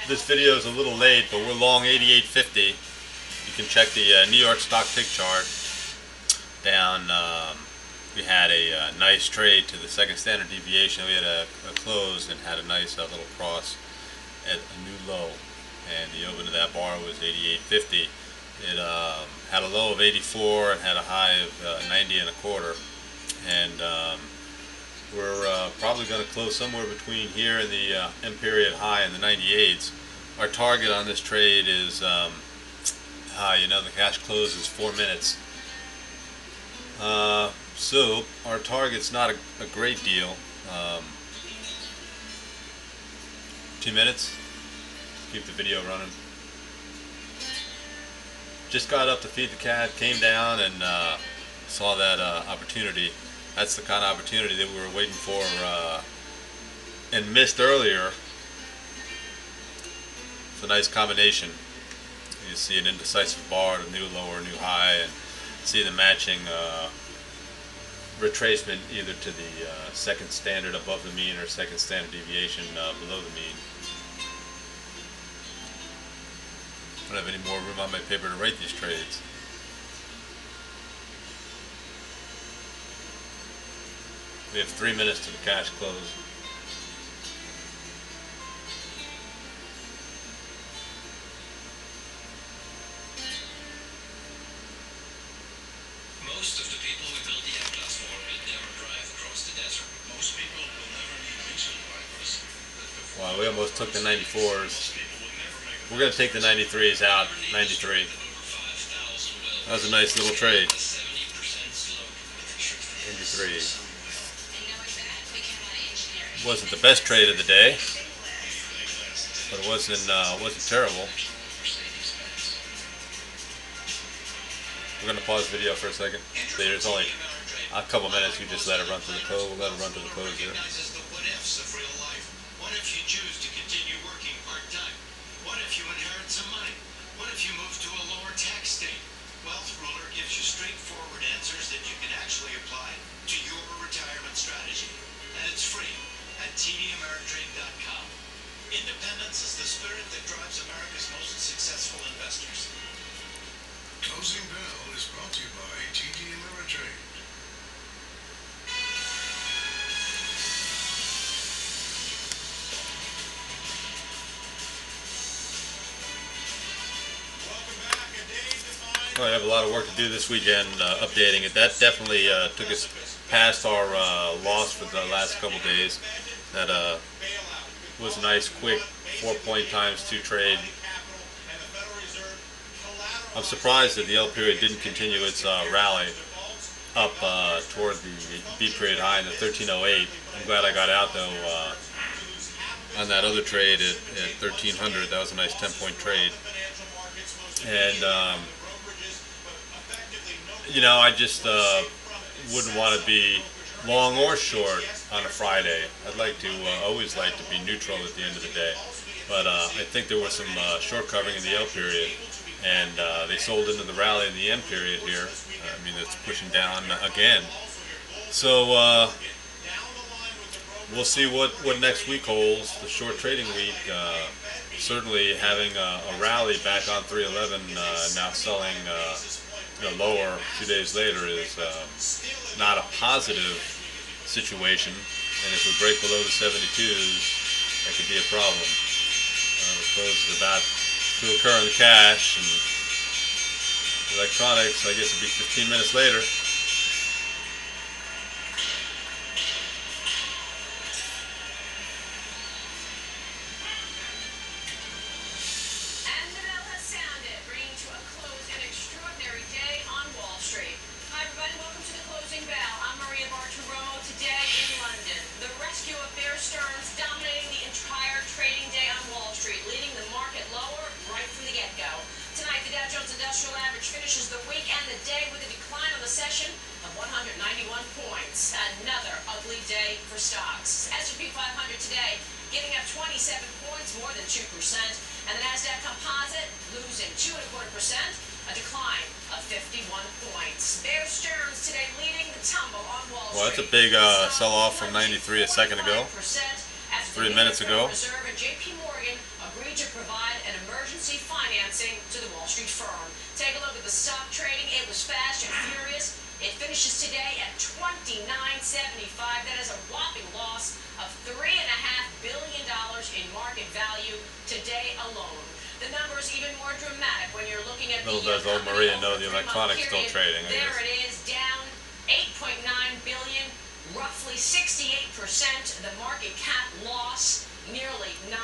This video is a little late, but we're long 88.50. You can check the New York stock tick chart down. We had a nice trade to the second standard deviation. We had a close and had a nice little cross at a new low, and the open of that bar was 88.50. It had a low of 84 and had a high of 90 and a quarter, and we're probably going to close somewhere between here and the M period high in the 98s. Our target on this trade is, the cash close is 4 minutes. So our target's not a great deal. 2 minutes. Keep the video running. Just got up to feed the cat, came down and saw that opportunity. That's the kind of opportunity that we were waiting for and missed earlier. It's a nice combination. You see an indecisive bar, a new low or new high, and see the matching retracement either to the second standard above the mean or second standard deviation below the mean. I don't have any more room on my paper to write these trades. We have 3 minutes to the cash close. Most of the people who build the M-class war will never drive across the desert. Most people will never need windshield wipers. Wow, we almost took the 94s. We're going to take the 93s out. 93. That was a nice little trade. 93. Wasn't the best trade of the day, but it wasn't terrible. We're going to pause the video for a second. There's only a couple minutes. You just let it run to the close. We'll let it run to the close here. What if you choose to continue working part-time? What if you inherit some money? What if you move to a lower tax state? Wealth Ruler gives you straightforward answers that you can actually apply to your retirement strategy. And it's free at tdameritrade.com. Independence is the spirit that drives America's most successful investors. Closing Bell is brought to you by TD Ameritrade. Well, I have a lot of work to do this weekend updating it. That definitely took us past our loss for the last couple days. That was a nice, quick 4-point ×2 trade. I'm surprised that the L period didn't continue its rally up toward the B period high in the 1308. I'm glad I got out though on that other trade at 1300. That was a nice 10-point trade. And I just wouldn't want to be long or short on a Friday. I'd like to always like to be neutral at the end of the day. But I think there was some short covering in the L period, and they sold into the rally in the M period here. I mean, it's pushing down again. So we'll see what next week holds. The short trading week, certainly having a rally back on 311, now selling lower 2 days later is not a positive situation. And if we break below the 72s, that could be a problem. The close is about to occur in the cash, and electronics, I guess it'll be 15 minutes later. And the bell has sounded, bringing to a close an extraordinary day on Wall Street. Hi everybody, welcome to the closing bell. I'm Maria Bartiromo. Today in London, the rescue of Bear Stearns dominating the entire trading day on Wall Street, leading the market lower right from the get-go. Tonight, the Dow Jones Industrial Average finishes the week and the day with a decline on the session of 191 points. Another ugly day for stocks. S&P 500 today giving up 27 points, more than 2%, and the Nasdaq Composite losing 2.25%, a decline of 51 points. Bear Stearns today leading the tumble on Wall Street. Well, that's a big sell-off from 93 a second ago, 3 minutes ago. JP Morgan agreed to provide an emergency financing to the Wall Street firm. Take a look at the stock trading. It was fast and furious. It finishes today at $29.75. That is a whopping loss of $3.5 billion in market value today alone. The number is even more dramatic when you're looking at Little does old Maria know the electronics still trading. There it is, down 8.9 billion, roughly 68%. The market cap loss, nearly $9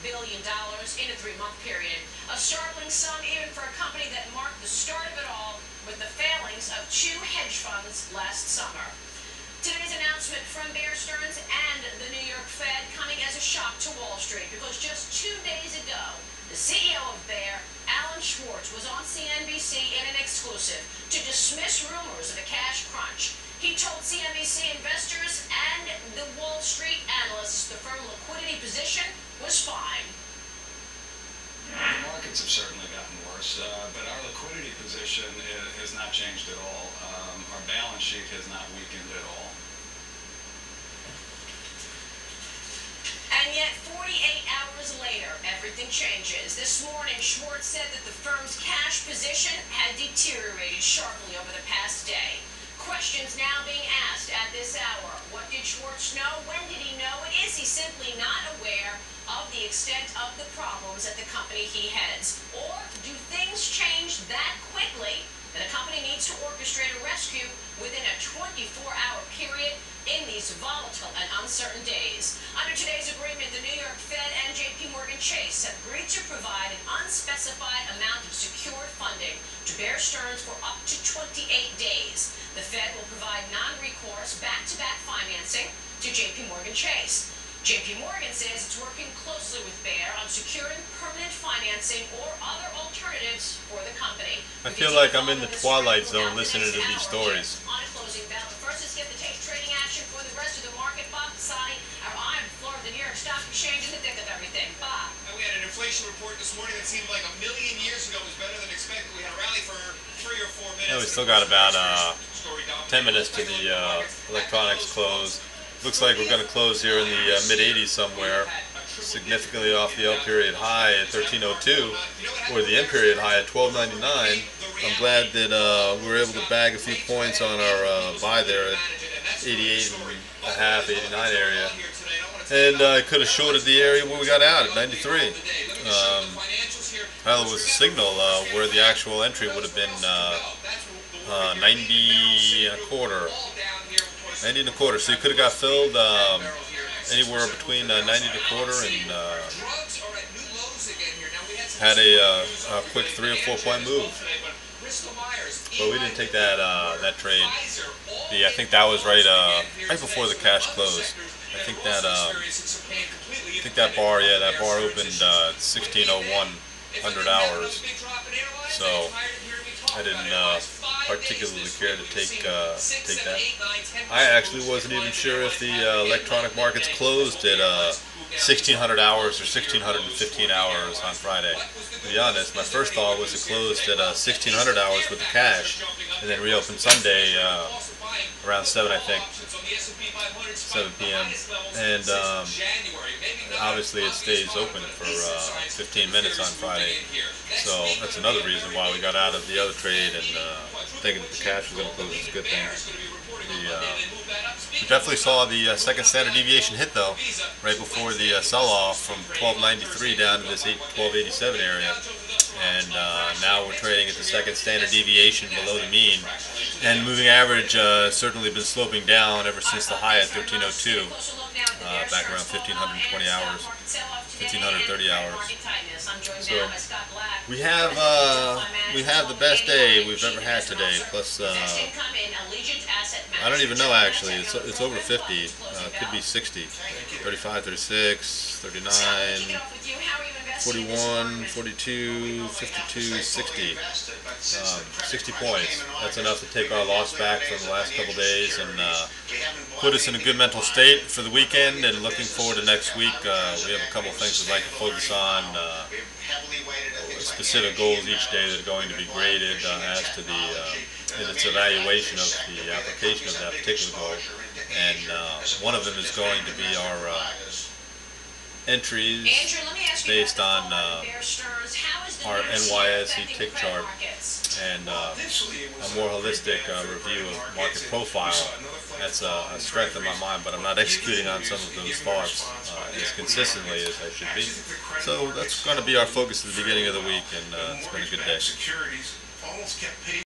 billion in a 3-month period. A startling sum even for a company that marked the start of it all with the failings of 2 hedge funds last summer. Today's announcement from Bear Stearns and the New York Fed coming as a shock to Wall Street, because just 2 days ago, the CEO of Bear, Alan Schwartz, was on CNBC in an exclusive to dismiss rumors of a cash crunch. He told CNBC investors and the Wall Street analysts the firm's liquidity position was fine. The markets have certainly gotten worse, but our liquidity position has not changed at all. Our balance sheet has not weakened at all. And yet, 48 hours later, everything changes. This morning, Schwartz said that the firm's cash position had deteriorated sharply over the past day. Questions now being asked at this hour. What did Schwartz know? When did he know it? Is he simply not aware of the extent of the problems at the company he heads? Or do things change that quickly that a company needs to orchestrate a rescue within a 24-hour period in these volatile and uncertain days? Under today's agreement, the New York Fed and JP Chase have agreed to provide an unspecified amount of secured funding to Bear Stearns for up to 28 days. The Fed will provide non-recourse back-to-back financing to JP Chase. JP Morgan says it's working closely with Bear on securing permanent financing or other alternatives for the company. I feel like I'm in the twilight zone listening to these stories. On a closing bell, first let's get the tape trading action for the rest of the market. Bob Pisani, our eye on the floor of the New York Stock Exchange, in the thick of everything. Bob. And we had an inflation report this morning that seemed like a million years ago was better than expected. We had a rally for 3 or 4 minutes. Yeah, we still got about 10 minutes to the electronics close. Looks like we're going to close here in the mid-80s somewhere, significantly off the L-period high at 1302, or the M-period high at 1299. I'm glad that we were able to bag a few points on our buy there at 88.5, 89 area. And I could have shorted the area where we got out at 93. Well, it was a signal where the actual entry would have been 90 and a quarter. 90 and a quarter, so you could have got filled anywhere between 90 and a quarter and had a quick 3 or 4 point move. But we didn't take that that trade. I think that was right before the cash closed. I think that bar, yeah, that bar opened 16:01, 100 hours. So I didn't particularly care to take that. I actually wasn't even sure if the electronic markets closed at 1600 hours or 1615 hours on Friday. To be honest, my first thought was it closed at 1600 hours with the cash, and then reopened Sunday around 7, I think, 7 p.m. And obviously it stays open for 15 minutes on Friday. So that's another reason why we got out of the other trade and thinking that the cash was going to close is a good thing. We definitely saw the second standard deviation hit, though, right before the sell-off from 1293 down to this 1287 area. And now we're trading at the second standard deviation below the mean. And moving average certainly been sloping down ever since the high at 1302, back around 1520 hours, 1530 hours. So we have the best day we've ever had today. Plus, I don't even know actually. It's over 50. Could be 60, 35, 36, 39. 41, 42, 52, 60. 60 points. That's enough to take our loss back from the last couple days and put us in a good mental state for the weekend. And looking forward to next week, we have a couple things we'd like to focus on. Specific goals each day that are going to be graded as to its evaluation of the application of that particular goal. And one of them is going to be our entries Andrew, let me ask you based about on the fallout of Bear Stearns. How is the our news here NYSE affecting tick the credit chart markets? and Initially, it a was more pretty holistic bad for review the of markets, market and profile. we saw another flight That's to quality a in strength of my treasuries. mind, but I'm not Given executing the on some news of and those given the thoughts response by the as equity consistently as markets, I should I be. actually think the credit So markets that's going to be our held focus at the beginning of the fairly week, and well. it's been a good Mortgage-backed day. securities almost kept pace